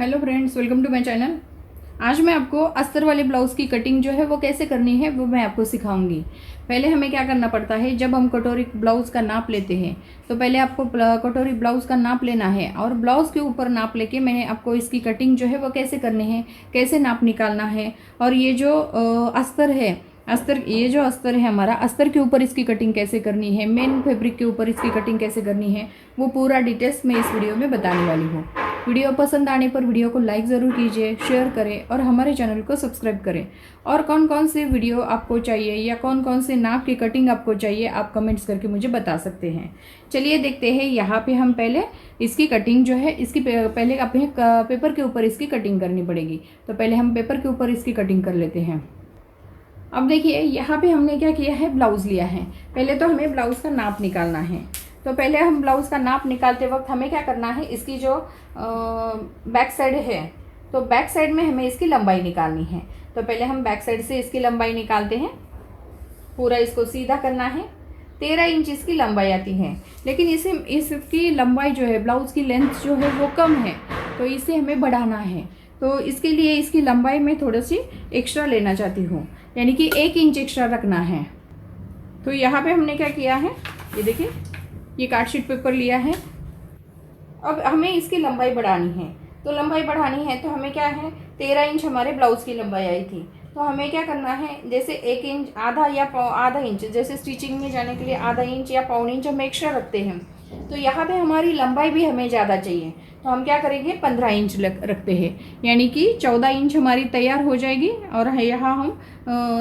Hello friends, welcome to my channel. आज मैं आपको अस्तर वाले ब्लाउज़ की कटिंग जो है वो कैसे करनी है वो मैं आपको सिखाऊंगी। पहले हमें क्या करना पड़ता है, जब हम कटोरी ब्लाउज़ का नाप लेते हैं तो पहले आपको कटोरी ब्लाउज़ का नाप लेना है और ब्लाउज़ के ऊपर नाप लेके मैंने आपको इसकी कटिंग जो है वो कैसे करनी है, कैसे नाप निकालना है। और ये जो अस्तर है, ये जो अस्तर है हमारा, अस्तर के ऊपर इसकी कटिंग कैसे करनी है, मेन फैब्रिक के ऊपर इसकी कटिंग कैसे करनी है, वो पूरा डिटेल्स मैं इस वीडियो में बताने वाली हूँ। वीडियो पसंद आने पर वीडियो को लाइक ज़रूर कीजिए, शेयर करें और हमारे चैनल को सब्सक्राइब करें। और कौन कौन से वीडियो आपको चाहिए या कौन कौन से नाप की कटिंग आपको चाहिए, आप कमेंट्स करके मुझे बता सकते हैं। चलिए देखते हैं। यहाँ पे हम पहले इसकी कटिंग जो है, इसकी पहले अपने पेपर के ऊपर इसकी कटिंग करनी पड़ेगी। तो पहले हम पेपर के ऊपर इसकी कटिंग कर लेते हैं। अब देखिए, यहाँ पे हमने क्या किया है, ब्लाउज़ लिया है। पहले तो हमें ब्लाउज़ का नाप निकालना है। तो पहले हम ब्लाउज़ का नाप निकालते वक्त हमें क्या करना है, इसकी जो बैक साइड है, तो बैक साइड में हमें इसकी लंबाई निकालनी है। तो पहले हम बैक साइड से इसकी लंबाई निकालते हैं। पूरा इसको सीधा करना है। 13 इंच इसकी लंबाई आती है, लेकिन इसकी लंबाई जो है, ब्लाउज़ की लेंथ जो है वो कम है, तो इसे हमें बढ़ाना है। तो इसके लिए इसकी लंबाई में थोड़ी सी एक्स्ट्रा लेना चाहती हूँ, यानी कि 1 इंच एक्स्ट्रा रखना है। तो यहाँ पे हमने क्या किया है, ये देखिए, ये कार्डशीट पेपर लिया है। अब हमें इसकी लंबाई बढ़ानी है। तो लंबाई बढ़ानी है तो हमें क्या है, 13 इंच हमारे ब्लाउज़ की लंबाई आई थी। तो हमें क्या करना है, जैसे 1 इंच, आधा या आधा इंच, जैसे स्टिचिंग में जाने के लिए आधा इंच या पौन इंच हम एक्स्ट्रा रखते हैं। तो यहाँ पे हमारी लंबाई भी हमें ज़्यादा चाहिए, तो हम क्या करेंगे, 15 इंच रखते हैं, यानी कि 14 इंच हमारी तैयार हो जाएगी। और यहाँ हम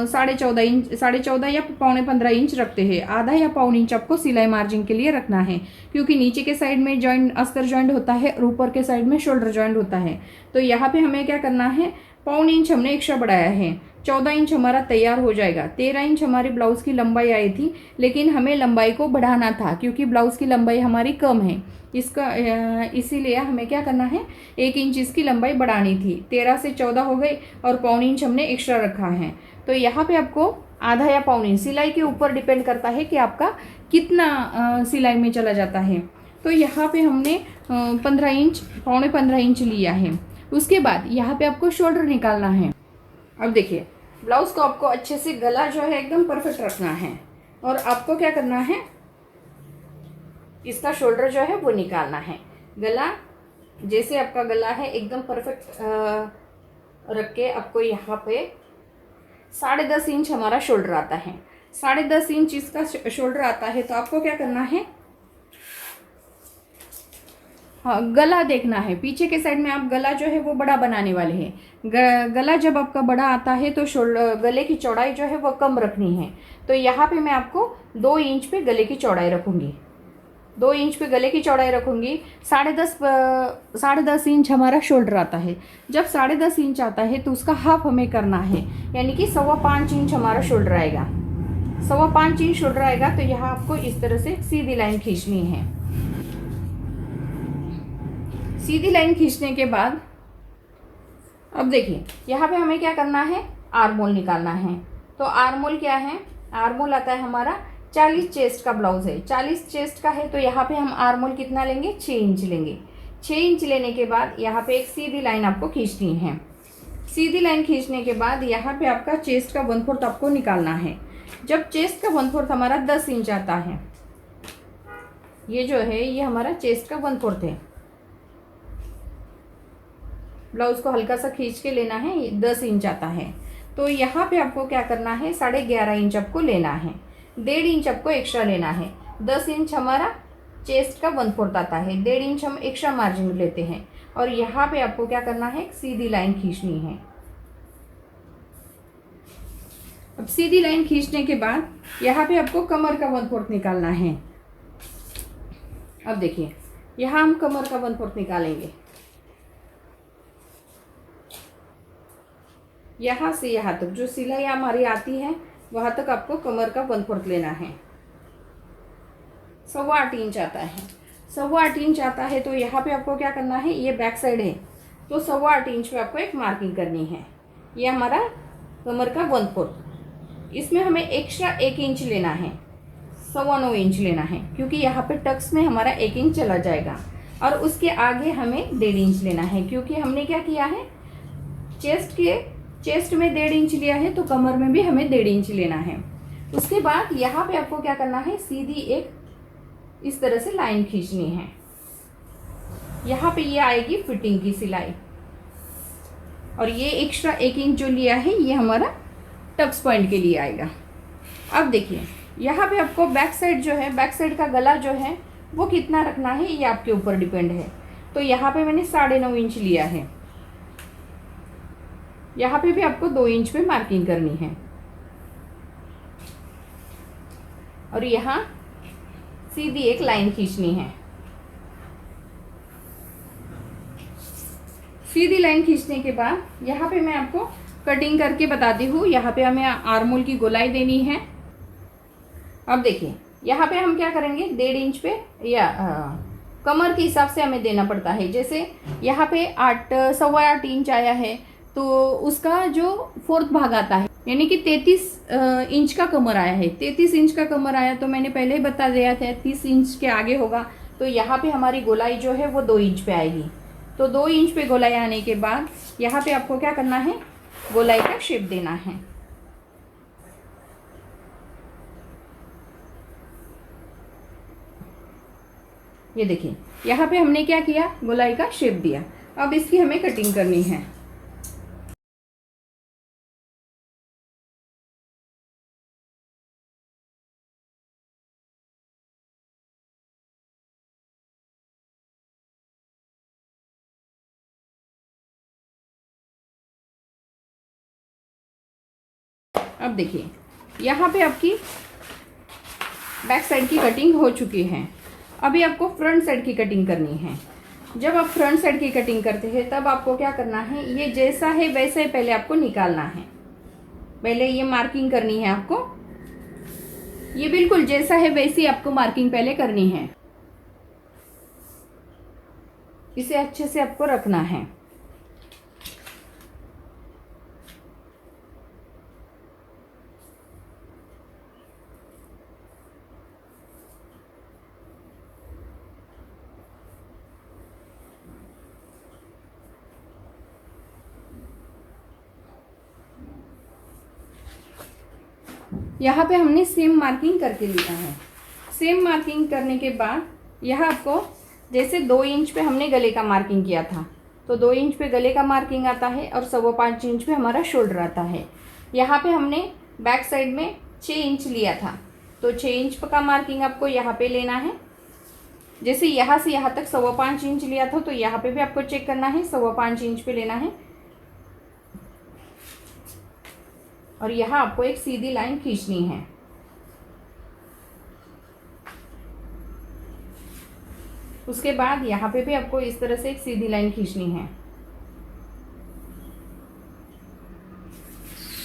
14.5 या 14.25 इंच रखते हैं। आधा या पौन इंच आपको सिलाई मार्जिन के लिए रखना है, क्योंकि नीचे के साइड में जॉइंट, अस्तर जॉइंट होता है और ऊपर के साइड में शोल्डर जॉइंट होता है। तो यहाँ पे हमें क्या करना है, पौन इंच हमने एक्स्ट्रा बढ़ाया है, 14 इंच हमारा तैयार हो जाएगा। 13 इंच हमारी ब्लाउज़ की लंबाई आई थी, लेकिन हमें लंबाई को बढ़ाना था क्योंकि ब्लाउज़ की लंबाई हमारी कम है। इसीलिए हमें क्या करना है, 1 इंच इसकी लंबाई बढ़ानी थी। 13 से 14 हो गई और पौन इंच हमने एक्स्ट्रा रखा है। तो यहाँ पे आपको आधा या पौन इंच, सिलाई के ऊपर डिपेंड करता है कि आपका कितना सिलाई में चला जाता है। तो यहाँ पे हमने 15 इंच, 15 इंच लिया है। उसके बाद यहाँ पे आपको शोल्डर निकालना है। अब देखिए, ब्लाउज़ को आपको अच्छे से, गला जो है एकदम परफेक्ट रखना है और आपको क्या करना है, इसका शोल्डर जो है वो निकालना है। गला, जैसे आपका गला है एकदम परफेक्ट रख के आपको यहाँ पे 10.5 इंच हमारा शोल्डर आता है। 10.5 इंच इसका शोल्डर आता है। तो आपको क्या करना है, हाँ, गला देखना है। पीछे के साइड में आप गला जो है वो बड़ा बनाने वाले हैं। गला जब आपका बड़ा आता है तो गले की चौड़ाई जो है वो कम रखनी है। तो यहाँ पे मैं आपको 2 इंच पे गले की चौड़ाई रखूँगी। 2 इंच पे गले की चौड़ाई रखूँगी। 10.5 इंच हमारा शोल्डर आता है। जब 10.5 इंच आता है तो उसका हाफ हमें करना है, यानी कि 5.25 इंच हमारा शोल्डर आएगा। 5.25 इंच शोल्डर आएगा। तो यहाँ आपको इस तरह से सीधी लाइन खींचनी है। सीधी लाइन खींचने के बाद अब देखिए, यहाँ पे हमें क्या करना है, आर्मोल निकालना है। तो आर्मोल क्या है, आर्मोल आता है हमारा 40 चेस्ट का ब्लाउज है, 40 चेस्ट का है। तो यहाँ पे हम आर्मोल कितना लेंगे, 6 इंच लेंगे। 6 इंच लेने के बाद यहाँ पे एक सीधी लाइन आपको खींचनी है। सीधी लाइन खींचने के बाद यहाँ पे आपका चेस्ट का 1/4 आपको निकालना है। जब चेस्ट का 1/4 हमारा 10 इंच आता है, ये जो है ये हमारा चेस्ट का 1/4 है। ब्लाउज़ को हल्का सा खींच के लेना है, 10 इंच आता है। तो यहाँ पे आपको क्या करना है, 11.5 इंच आपको लेना है। 1.5 इंच आपको एक्स्ट्रा लेना है। 10 इंच हमारा चेस्ट का 1/4 आता है, 1.5 इंच हम एक्स्ट्रा मार्जिन लेते हैं। और यहाँ पे आपको क्या करना है, सीधी लाइन खींचनी है। अब सीधी लाइन खींचने के बाद यहाँ पे आपको कमर का 1/4 निकालना है। अब देखिए, यहाँ हम कमर का 1/4 निकालेंगे। यहाँ से यहाँ तक जो सिलाई हमारी आती है वहाँ तक आपको कमर का 1/4 लेना है। 8.25 इंच आता है। 8.25 इंच आता है। तो यहाँ पे आपको क्या करना है, ये बैक साइड है तो 8.25 इंच पे आपको एक मार्किंग करनी है। ये हमारा कमर का 1/4। इसमें हमें एक्स्ट्रा 1 इंच लेना है, 9.25 इंच लेना है, क्योंकि यहाँ पे टक्स में हमारा 1 इंच चला जाएगा। और उसके आगे हमें 1.5 इंच लेना है, क्योंकि हमने क्या किया है, चेस्ट में 1.5 इंच लिया है, तो कमर में भी हमें 1.5 इंच लेना है। उसके बाद यहाँ पे आपको क्या करना है, सीधी एक इस तरह से लाइन खींचनी है। यहाँ पे ये आएगी फिटिंग की सिलाई, और ये एक्स्ट्रा 1 इंच जो लिया है ये हमारा टक्स पॉइंट के लिए आएगा। अब देखिए यहाँ पे आपको बैक साइड जो है, बैक साइड का गला जो है वो कितना रखना है ये आपके ऊपर डिपेंड है। तो यहाँ पे मैंने 9.5 इंच लिया है। यहाँ पे भी आपको 2 इंच पे मार्किंग करनी है, और यहाँ सीधी एक लाइन खींचनी है। सीधी लाइन खींचने के बाद यहाँ पे मैं आपको कटिंग करके बताती हूँ। यहाँ पे हमें आर्मोल की गोलाई देनी है। अब देखिए यहाँ पे हम क्या करेंगे, 1.5 इंच पे या कमर के हिसाब से हमें देना पड़ता है। जैसे यहाँ पे 8.25 इंच आया है, तो उसका जो 4th भाग आता है, यानी कि 33 इंच का कमर आया है। 33 इंच का कमर आया तो मैंने पहले ही बता दिया था 30 इंच के आगे होगा, तो यहाँ पे हमारी गोलाई जो है वो 2 इंच पे आएगी। तो 2 इंच पे गोलाई आने के बाद यहाँ पे आपको क्या करना है, गोलाई का शेप देना है। ये देखिए यहाँ पे हमने क्या किया, गोलाई का शेप दिया। अब इसकी हमें कटिंग करनी है। अब देखिए यहाँ पे आपकी बैक साइड की कटिंग हो चुकी है। अभी आपको फ्रंट साइड की कटिंग करनी है। जब आप फ्रंट साइड की कटिंग करते हैं तब आपको क्या करना है, ये जैसा है वैसे पहले आपको निकालना है। पहले ये मार्किंग करनी है आपको, ये बिल्कुल जैसा है वैसी आपको मार्किंग पहले करनी है। इसे अच्छे से आपको रखना है। यहाँ पे हमने सेम मार्किंग करके लिया है। सेम मार्किंग करने के बाद यहाँ आपको जैसे 2 इंच पे हमने गले का मार्किंग किया था, तो 2 इंच पे गले का मार्किंग आता है और 5.25 इंच पे हमारा शोल्डर आता है। यहाँ पे हमने बैक साइड में 6 इंच लिया था, तो 6 इंच का मार्किंग आपको यहाँ पे लेना है। जैसे यहाँ से यहाँ तक 5.25 इंच लिया था, तो यहाँ पे भी आपको चेक करना है, 5.25 इंच पे लेना है। और यहाँ आपको एक सीधी लाइन खींचनी है। उसके बाद यहाँ पे भी आपको इस तरह से एक सीधी लाइन खींचनी है।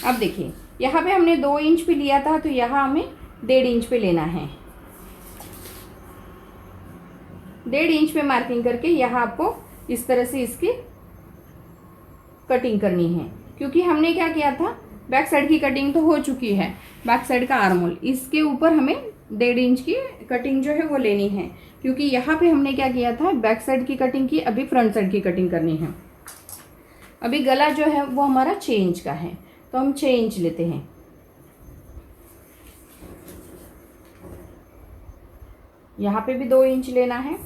अब देखिए यहाँ पे हमने 2 इंच पे लिया था, तो यहाँ हमें 1.5 इंच पे लेना है। 1.5 इंच पे मार्किंग करके यहाँ आपको इस तरह से इसकी कटिंग करनी है। क्योंकि हमने क्या किया था, बैक साइड की कटिंग तो हो चुकी है, बैक साइड का आर्मोल, इसके ऊपर हमें 1.5 इंच की कटिंग जो है वो लेनी है। क्योंकि यहाँ पे हमने क्या किया था, बैक साइड की कटिंग की, अभी फ्रंट साइड की कटिंग करनी है। अभी गला जो है वो हमारा 6 इंच का है, तो हम 6 इंच लेते हैं। यहाँ पे भी 2 इंच लेना है।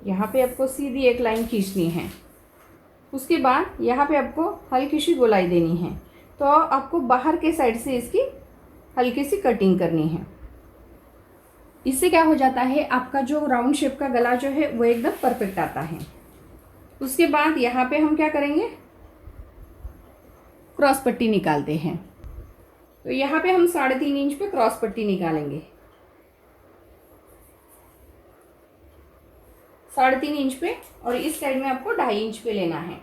यहाँ पे आपको सीधी एक लाइन खींचनी है। उसके बाद यहाँ पे आपको हल्की सी गोलाई देनी है, तो आपको बाहर के साइड से इसकी हल्की सी कटिंग करनी है। इससे क्या हो जाता है, आपका जो राउंड शेप का गला जो है वो एकदम परफेक्ट आता है। उसके बाद यहाँ पे हम क्या करेंगे, क्रॉस पट्टी निकालते हैं। तो यहाँ पे हम 3.5 इंच पे क्रॉस पट्टी निकालेंगे। 3.5 इंच पे, और इस साइड में आपको 2.5 इंच पे लेना है।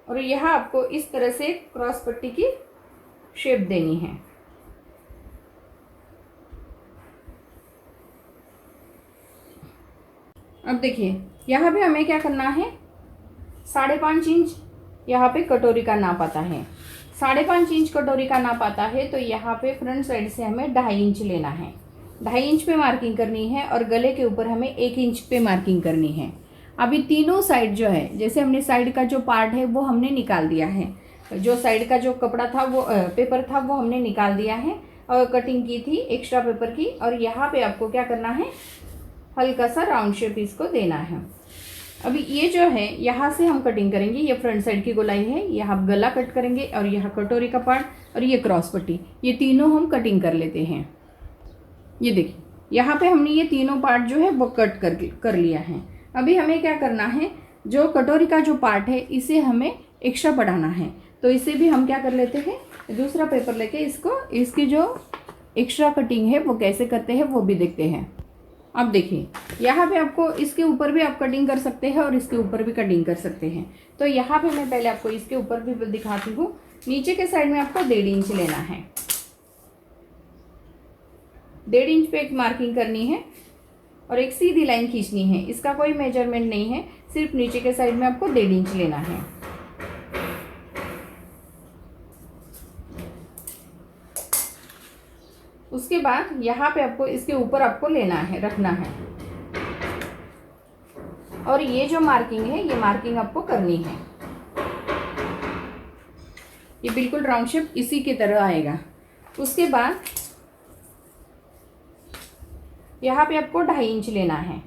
और यहाँ आपको इस तरह से क्रॉस पट्टी की शेप देनी है। अब देखिए यहाँ पे हमें क्या करना है, 5.5 इंच यहाँ पे कटोरी का नाप आता है। 5.5 इंच कटोरी का नाप आता है, तो यहाँ पे फ्रंट साइड से हमें 2.5 इंच लेना है। 2.5 इंच पे मार्किंग करनी है और गले के ऊपर हमें 1 इंच पे मार्किंग करनी है। अभी तीनों साइड जो है, जैसे हमने साइड का जो पार्ट है वो हमने निकाल दिया है, जो साइड का जो कपड़ा था वो पेपर था वो हमने निकाल दिया है और कटिंग की थी एक्स्ट्रा पेपर की। और यहाँ पे आपको क्या करना है, हल्का सा राउंड शेप इसको देना है। अभी ये जो है यहाँ से हम कटिंग करेंगे, ये फ्रंट साइड की गोलाई है, यहाँ गला कट करेंगे और यहाँ कटोरी का पार्ट और ये क्रॉस पट्टी, ये तीनों हम कटिंग कर लेते हैं। ये देखिए यहाँ पे हमने ये तीनों पार्ट जो है वो कट कर लिया है। अभी हमें क्या करना है, जो कटोरी का जो पार्ट है इसे हमें एक्स्ट्रा बढ़ाना है, तो इसे भी हम क्या कर लेते हैं, दूसरा पेपर लेके इसकी जो एक्स्ट्रा कटिंग है वो कैसे करते हैं वो भी देखते हैं। अब देखिए यहाँ पे आपको इसके ऊपर भी आप कटिंग कर सकते हैं और इसके ऊपर भी कटिंग कर सकते हैं। तो यहाँ पे मैं पहले आपको इसके ऊपर भी दिखाती हूँ। नीचे के साइड में आपको 1.5 इंच लेना है, 1.5 इंच पे एक मार्किंग करनी है और एक सीधी लाइन खींचनी है। इसका कोई मेजरमेंट नहीं है, सिर्फ नीचे के साइड में आपको 1.5 इंच लेना है। उसके बाद यहाँ पे आपको इसके ऊपर आपको लेना है, रखना है और ये जो मार्किंग है ये मार्किंग आपको करनी है। ये बिल्कुल राउंड शेप इसी की तरह आएगा। उसके बाद यहाँ पे आपको 2.5 इंच लेना है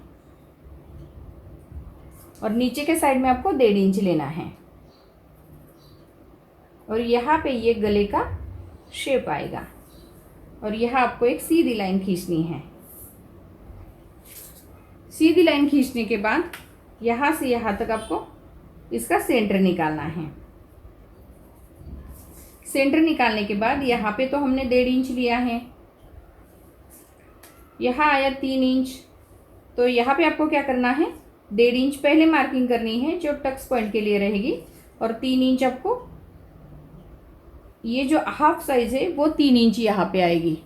और नीचे के साइड में आपको 1.5 इंच लेना है और यहाँ पे ये गले का शेप आएगा और यहाँ आपको एक सीधी लाइन खींचनी है। सीधी लाइन खींचने के बाद यहाँ से यहाँ तक आपको इसका सेंटर निकालना है। सेंटर निकालने के बाद यहाँ पे तो हमने 1.5 इंच लिया है, यहाँ आया 3 इंच, तो यहाँ पे आपको क्या करना है, 1.5 इंच पहले मार्किंग करनी है जो टक्स पॉइंट के लिए रहेगी और 3 इंच आपको ये जो हाफ साइज है वो 3 इंच यहाँ पे आएगी।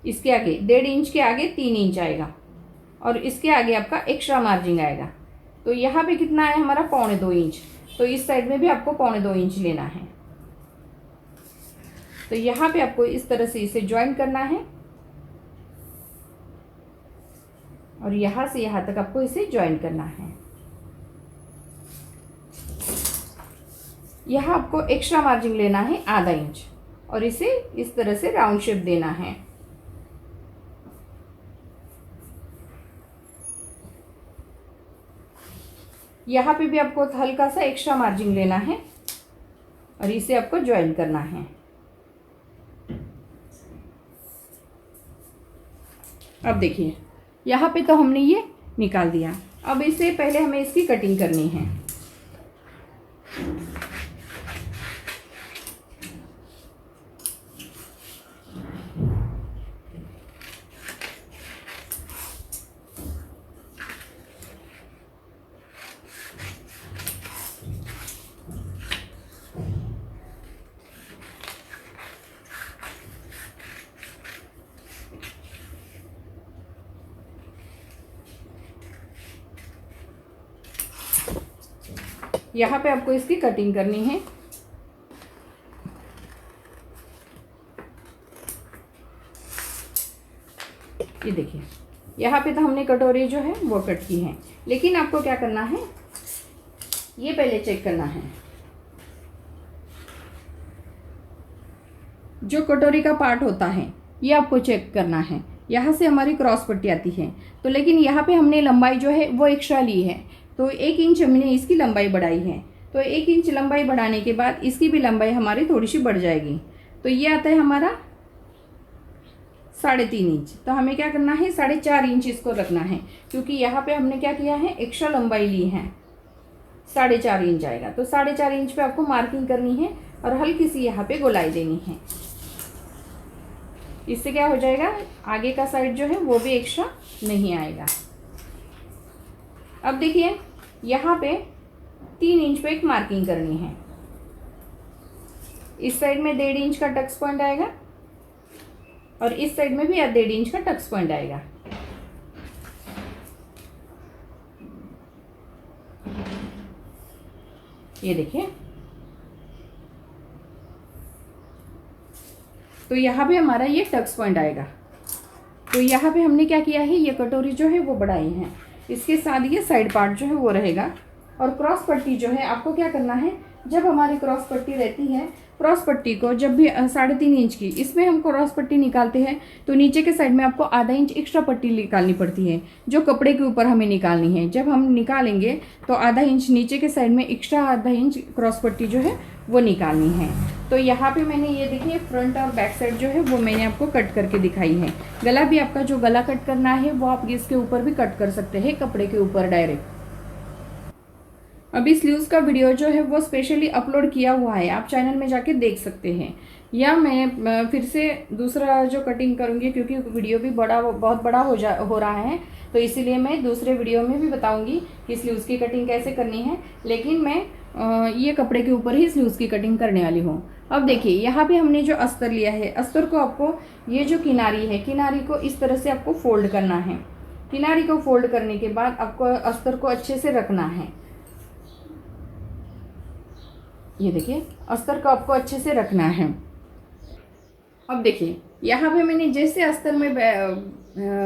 इसके आगे 1.5 इंच के आगे 3 इंच आएगा और इसके आगे आपका एक्स्ट्रा मार्जिन आएगा। तो यहाँ पे कितना है हमारा 1.25 इंच, तो इस साइड में भी आपको 1.25 इंच लेना है। तो यहाँ पे आपको इस तरह से इसे ज्वाइन करना है और यहाँ से यहाँ तक आपको इसे ज्वाइन करना है। यहाँ आपको एक्स्ट्रा मार्जिन लेना है ½ इंच और इसे इस तरह से राउंड शेप देना है। यहाँ पे भी आपको हल्का सा एक्स्ट्रा मार्जिन लेना है और इसे आपको ज्वाइन करना है। अब देखिए यहाँ पे तो हमने ये निकाल दिया। अब इसे पहले हमें इसकी कटिंग करनी है। यहाँ पे आपको इसकी कटिंग करनी है। ये देखिए यहाँ पे तो हमने कटोरी जो है वो कट की है, लेकिन आपको क्या करना है, ये पहले चेक करना है जो कटोरी का पार्ट होता है ये आपको चेक करना है। यहाँ से हमारी क्रॉस पट्टी आती है, तो लेकिन यहाँ पे हमने लंबाई जो है वो एक्स्ट्रा ली है, तो 1 इंच हमने इसकी लंबाई बढ़ाई है। तो 1 इंच लंबाई बढ़ाने के बाद इसकी भी लंबाई हमारी थोड़ी सी बढ़ जाएगी, तो ये आता है हमारा 3.5 इंच। तो हमें क्या करना है, 4.5 इंच इसको रखना है, क्योंकि यहाँ पे हमने क्या किया है, एक्स्ट्रा लंबाई ली है, 4.5 इंच आएगा। तो 4.5 इंच पे आपको मार्किंग करनी है और हल्की सी यहाँ पे गोलाई देनी है। इससे क्या हो जाएगा, आगे का साइड जो है वो भी एक्स्ट्रा नहीं आएगा। अब देखिए यहाँ पे 3 इंच पे एक मार्किंग करनी है। इस साइड में 1.5 इंच का टक्स पॉइंट आएगा और इस साइड में भी 1.5 इंच का टक्स पॉइंट आएगा। ये देखिए, तो यहाँ पे हमारा ये टक्स पॉइंट आएगा। तो यहाँ पे हमने क्या किया है, ये कटोरी जो है वो बढ़ाई है, इसके साथ ये साइड पार्ट जो है वो रहेगा। और क्रॉस पट्टी जो है आपको क्या करना है, जब हमारी क्रॉस पट्टी रहती है, क्रॉस पट्टी को जब भी 3.5 इंच की इसमें हम क्रॉस पट्टी निकालते हैं तो नीचे के साइड में आपको आधा इंच एक्स्ट्रा पट्टी निकालनी पड़ती है, जो कपड़े के ऊपर हमें निकालनी है। जब हम निकालेंगे तो आधा इंच नीचे के साइड में एक्स्ट्रा आधा इंच क्रॉस पट्टी जो है वो निकालनी है। तो यहाँ पे मैंने ये देखिए फ्रंट और बैक साइड जो है वो मैंने आपको कट करके दिखाई है। गला भी आपका जो गला कट करना है वो आप इसके ऊपर भी कट कर सकते हैं, कपड़े के ऊपर डायरेक्ट। अभी स्लीव्स का वीडियो जो है वो स्पेशली अपलोड किया हुआ है, आप चैनल में जाके देख सकते हैं। या मैं फिर से दूसरा जो कटिंग करूँगी, क्योंकि वीडियो भी बहुत बड़ा हो रहा है, तो इसीलिए मैं दूसरे वीडियो में भी बताऊंगी कि स्लीव्स की कटिंग कैसे करनी है। लेकिन मैं ये कपड़े के ऊपर ही स्लीव्स की कटिंग करने वाली हूँ। अब देखिए, यहाँ पे हमने जो अस्तर लिया है, अस्तर को आपको ये जो किनारी है, किनारी को इस तरह से आपको फोल्ड करना है। किनारी को फोल्ड करने के बाद आपको अस्तर को अच्छे से रखना है। ये देखिए, अस्तर को आपको अच्छे से रखना है। अब देखिए, यहाँ पे मैंने जैसे अस्तर में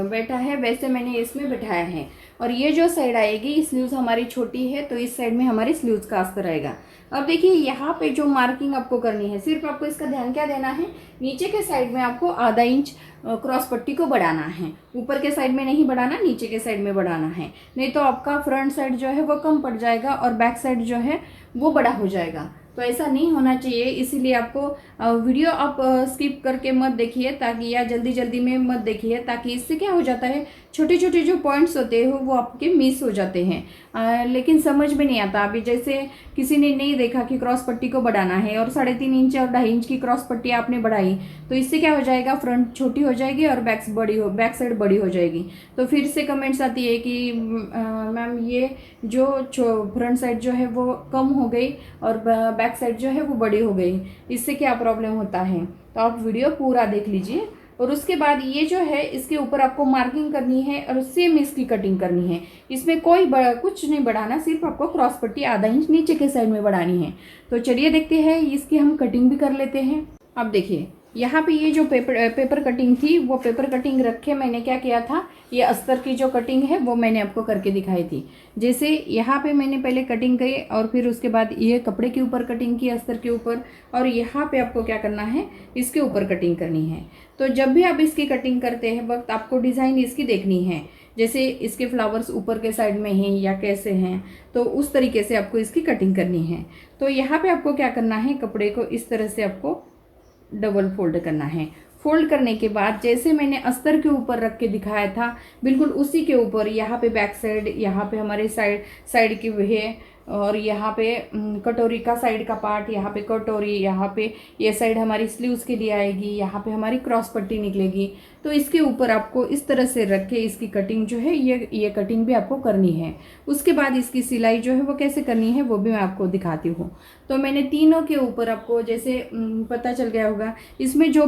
बैठा है वैसे मैंने इसमें बैठाया है। और ये जो साइड आएगी, स्लीव्स हमारी छोटी है तो इस साइड में हमारी स्लीव्स का अस्तर आएगा। अब देखिए, यहाँ पे जो मार्किंग आपको करनी है, सिर्फ आपको इसका ध्यान क्या देना है, नीचे के साइड में आपको आधा इंच क्रॉस पट्टी को बढ़ाना है। ऊपर के साइड में नहीं बढ़ाना, नीचे के साइड में बढ़ाना है, नहीं तो आपका फ्रंट साइड जो है वो कम पड़ जाएगा और बैक साइड जो है वो बड़ा हो जाएगा। तो ऐसा नहीं होना चाहिए, इसीलिए आपको वीडियो आप स्किप करके मत देखिए, ताकि या जल्दी जल्दी में मत देखिए, ताकि इससे क्या हो जाता है, छोटे छोटे जो पॉइंट्स होते हैं वो आपके मिस हो जाते हैं। लेकिन समझ में नहीं आता। अभी जैसे किसी ने नहीं देखा कि क्रॉस पट्टी को बढ़ाना है और 3.5 इंच और 2.5 इंच की क्रॉस पट्टी आपने बढ़ाई, तो इससे क्या हो जाएगा, फ्रंट छोटी हो जाएगी और बैक साइड बड़ी हो जाएगी। तो फिर से कमेंट्स आती है कि मैम ये जो फ्रंट साइड जो है वो कम हो गई और बैक साइड जो है वो बड़ी हो गई, इससे क्या प्रॉब्लम होता है। तो आप वीडियो पूरा देख लीजिए। और उसके बाद ये जो है, इसके ऊपर आपको मार्किंग करनी है और सेम इसकी कटिंग करनी है। इसमें कुछ नहीं बढ़ाना, सिर्फ आपको क्रॉस पट्टी आधा इंच नीचे के साइड में बढ़ानी है। तो चलिए देखते हैं, इसकी हम कटिंग भी कर लेते हैं। अब देखिए, यहाँ पे ये जो पेपर कटिंग थी, वो पेपर कटिंग रख के मैंने क्या किया था, ये अस्तर की जो कटिंग है वो मैंने आपको करके दिखाई थी। जैसे यहाँ पे मैंने पहले कटिंग करी और फिर उसके बाद ये कपड़े के ऊपर कटिंग की अस्तर के ऊपर, और यहाँ पे आपको क्या करना है, इसके ऊपर कटिंग करनी है। तो जब भी आप इसकी कटिंग करते हैं वक्त आपको डिज़ाइन इसकी देखनी है, जैसे इसके फ्लावर्स ऊपर के साइड में हैं या कैसे हैं, तो उस तरीके से आपको इसकी कटिंग करनी है। तो यहाँ पे आपको क्या करना है, कपड़े को इस तरह से आपको डबल फोल्ड करना है। फोल्ड करने के बाद जैसे मैंने अस्तर के ऊपर रख के दिखाया था, बिल्कुल उसी के ऊपर यहाँ पे बैक साइड, यहाँ पे हमारे साइड की है, और यहाँ पे कटोरी का साइड का पार्ट, यहाँ पे कटोरी, यहाँ पे ये साइड हमारी स्लीव्स के लिए आएगी, यहाँ पे हमारी क्रॉस पट्टी निकलेगी। तो इसके ऊपर आपको इस तरह से रख के इसकी कटिंग जो है, ये कटिंग भी आपको करनी है। उसके बाद इसकी सिलाई जो है वो कैसे करनी है वो भी मैं आपको दिखाती हूँ। तो मैंने तीनों के ऊपर आपको जैसे पता चल गया होगा। इसमें जो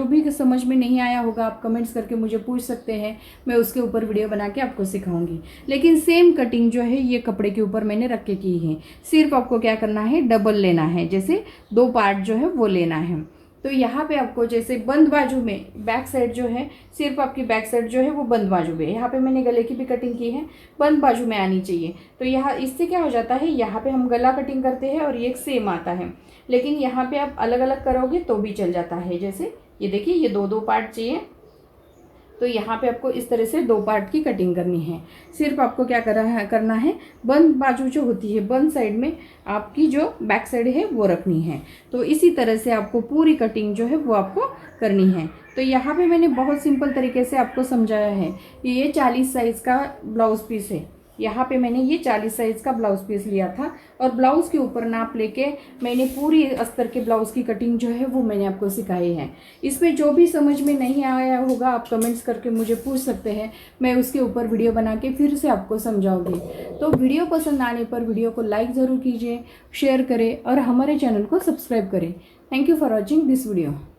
भी समझ में नहीं आया होगा आप कमेंट्स करके मुझे पूछ सकते हैं, मैं उसके ऊपर वीडियो बना के आपको सिखाऊंगी। लेकिन सेम कटिंग जो है ये कपड़े के ऊपर मैंने रख के की है। सिर्फ आपको क्या करना है, डबल लेना है, जैसे 2 पार्ट जो है वो लेना है। तो यहाँ पे आपको जैसे बंद बाजू में बैक साइड जो है, सिर्फ आपकी बैक साइड जो है वो बंद बाजू में, यहाँ पे मैंने गले की भी कटिंग की है, बंद बाजू में आनी चाहिए। तो यहाँ इससे क्या हो जाता है, यहाँ पे हम गला कटिंग करते हैं और ये सेम आता है, लेकिन यहाँ पे आप अलग अलग करोगे तो भी चल जाता है। जैसे ये देखिए, ये 2 पार्ट चाहिए, तो यहाँ पे आपको इस तरह से 2 पार्ट की कटिंग करनी है। सिर्फ आपको क्या करना है, बंद बाजू जो होती है, बंद साइड में आपकी जो बैक साइड है वो रखनी है। तो इसी तरह से आपको पूरी कटिंग जो है वो आपको करनी है। तो यहाँ पे मैंने बहुत सिंपल तरीके से आपको समझाया है। ये 40 साइज़ का ब्लाउज़ पीस है। यहाँ पे मैंने ये 40 साइज़ का ब्लाउज़ पीस लिया था और ब्लाउज़ के ऊपर नाप लेके मैंने पूरी अस्तर के ब्लाउज़ की कटिंग जो है वो मैंने आपको सिखाई है। इसमें जो भी समझ में नहीं आया होगा आप कमेंट्स करके मुझे पूछ सकते हैं, मैं उसके ऊपर वीडियो बना के फिर से आपको समझाऊंगी। तो वीडियो पसंद आने पर वीडियो को लाइक ज़रूर कीजिए, शेयर करें और हमारे चैनल को सब्सक्राइब करें। Thank you for watching this video.